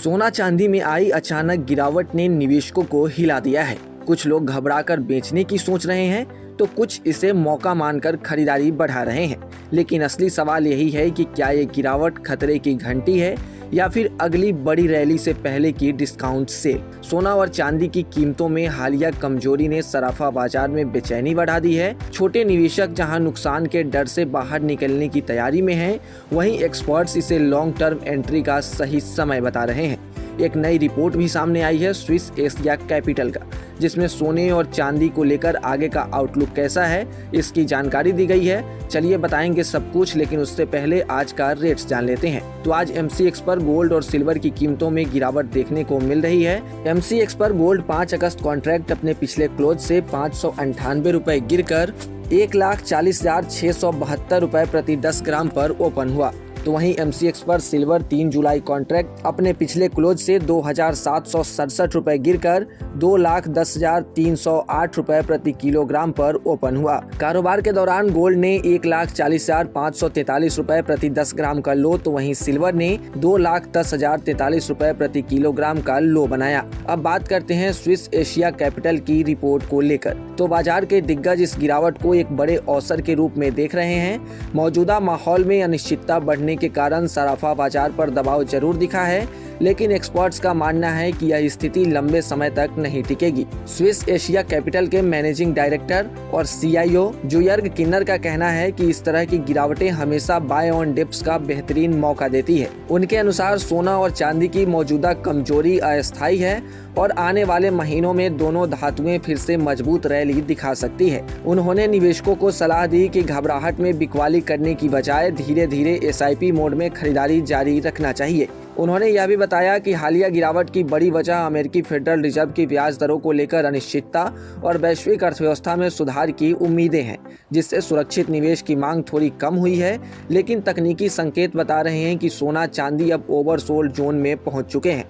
सोना चांदी में आई अचानक गिरावट ने निवेशकों को हिला दिया है। कुछ लोग घबराकर बेचने की सोच रहे हैं तो कुछ इसे मौका मानकर खरीदारी बढ़ा रहे हैं। लेकिन असली सवाल यही है कि क्या ये गिरावट खतरे की घंटी है या फिर अगली बड़ी रैली से पहले की डिस्काउंट सेल। सोना और चांदी की कीमतों में हालिया कमजोरी ने सराफा बाजार में बेचैनी बढ़ा दी है। छोटे निवेशक जहां नुकसान के डर से बाहर निकलने की तैयारी में हैं, वहीं एक्सपर्ट्स इसे लॉन्ग टर्म एंट्री का सही समय बता रहे हैं। एक नई रिपोर्ट भी सामने आई है स्विस एशिया कैपिटल का, जिसमें सोने और चांदी को लेकर आगे का आउटलुक कैसा है इसकी जानकारी दी गई है। चलिए बताएंगे सब कुछ, लेकिन उससे पहले आज का रेट्स जान लेते हैं। तो आज MCX पर गोल्ड और सिल्वर की कीमतों में गिरावट देखने को मिल रही है। MCX पर गोल्ड 5 अगस्त कॉन्ट्रैक्ट अपने पिछले क्लोज से 598 रुपए गिरकर 1,40,672 रुपए प्रति 10 ग्राम पर ओपन हुआ। तो वहीं MCX पर सिल्वर 3 जुलाई कॉन्ट्रैक्ट अपने पिछले क्लोज से 2,767 रुपए गिरकर 2,10,308 रुपए प्रति किलोग्राम पर ओपन हुआ। कारोबार के दौरान गोल्ड ने 1,40,543 रुपए प्रति 10 ग्राम का लो, तो वहीं सिल्वर ने 2,10,043 रुपए प्रति किलोग्राम का लो बनाया। अब बात करते हैं स्विस एशिया कैपिटल की रिपोर्ट को लेकर। तो बाजार के दिग्गज इस गिरावट को एक बड़े अवसर के रूप में देख रहे हैं। मौजूदा माहौल में अनिश्चितता बढ़ने के कारण सराफा बाजार पर दबाव जरूर दिखा है, लेकिन एक्सपर्ट्स का मानना है कि यह स्थिति लंबे समय तक नहीं टिकेगी। स्विस एशिया कैपिटल के मैनेजिंग डायरेक्टर और CIO जुयर्ग किन्नर का कहना है कि इस तरह की गिरावटें हमेशा बाय ऑन डिप्स का बेहतरीन मौका देती है। उनके अनुसार सोना और चांदी की मौजूदा कमजोरी अस्थायी है और आने वाले महीनों में दोनों धातुएं फिर से मजबूत रैली दिखा सकती है। उन्होंने निवेशकों को सलाह दी कि घबराहट में बिकवाली करने की बजाय धीरे धीरे SIP मोड में खरीदारी जारी रखना चाहिए। उन्होंने यह भी बताया कि हालिया गिरावट की बड़ी वजह अमेरिकी फेडरल रिजर्व की ब्याज दरों को लेकर अनिश्चितता और वैश्विक अर्थव्यवस्था में सुधार की उम्मीदें हैं, जिससे सुरक्षित निवेश की मांग थोड़ी कम हुई है। लेकिन तकनीकी संकेत बता रहे हैं कि सोना चांदी अब ओवरसोल्ड जोन में पहुंच चुके हैं,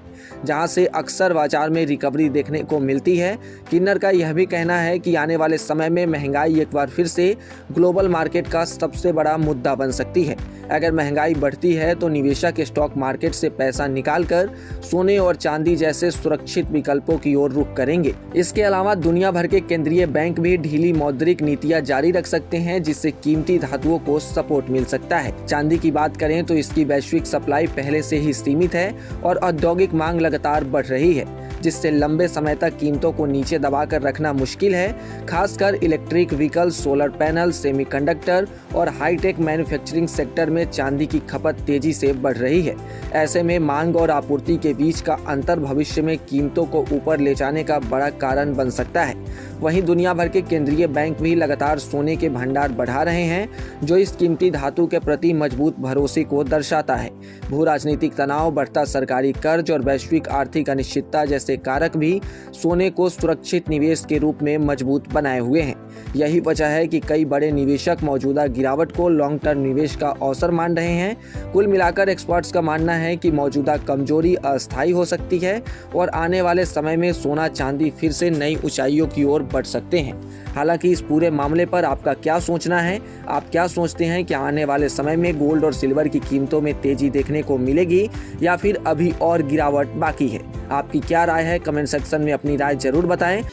जहां से अक्सर बाजार में रिकवरी देखने को मिलती है। किन्नर का यह भी कहना है कि आने वाले समय में महंगाई एक बार फिर से ग्लोबल मार्केट का सबसे बड़ा मुद्दा बन सकती है। अगर महंगाई बढ़ती है तो निवेशक स्टॉक मार्केट से पैसा निकालकर सोने और चांदी जैसे सुरक्षित विकल्पों की ओर रुख करेंगे। इसके अलावा दुनिया भर के केंद्रीय बैंक भी ढीली मौद्रिक नीतियां जारी रख सकते हैं, जिससे कीमती धातुओं को सपोर्ट मिल सकता है। चांदी की बात करें तो इसकी वैश्विक सप्लाई पहले से ही सीमित है और औद्योगिक मांग लगातार बढ़ रही है, जिससे लंबे समय तक कीमतों को नीचे दबाकर रखना मुश्किल है। खासकर electric vehicle, solar panel, semiconductor और हाईटेक मैन्युफैक्चरिंग सेक्टर में चांदी की खपत तेजी से बढ़ रही है। ऐसे में मांग और आपूर्ति के बीच का अंतर भविष्य में कीमतों को ऊपर ले जाने का बड़ा कारण बन सकता है। वहीं दुनिया भर के केंद्रीय बैंक भी लगातार सोने के भंडार बढ़ा रहे हैं, जो इस कीमती धातु के प्रति मजबूत भरोसे को दर्शाता है। भू राजनीतिक तनाव, बढ़ता सरकारी कर्ज और वैश्विक आर्थिक अनिश्चितता जैसे कारक भी सोने को सुरक्षित निवेश के रूप में मजबूत बनाए हुए हैं। यही वजह है कि कई बड़े निवेशक मौजूदा गिरावट को लॉन्ग टर्म निवेश का अवसर मान रहे हैं। कुल मिलाकर एक्सपर्ट्स का मानना है कि मौजूदा कमजोरी अस्थायी हो सकती है और आने वाले समय में सोना चांदी फिर से नई ऊंचाइयों की ओर बढ़ सकते हैं। हालांकि इस पूरे मामले पर आपका क्या सोचना है? आप क्या सोचते हैं कि आने वाले समय में गोल्ड और सिल्वर की कीमतों में तेजी देखने को मिलेगी या फिर अभी और गिरावट बाकी है? आपकी क्या राय है? कमेंट सेक्शन में अपनी राय जरूर बताएं।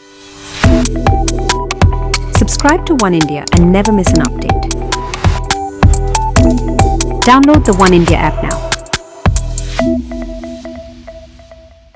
Subscribe to One India and never miss an update. Download the One India app now.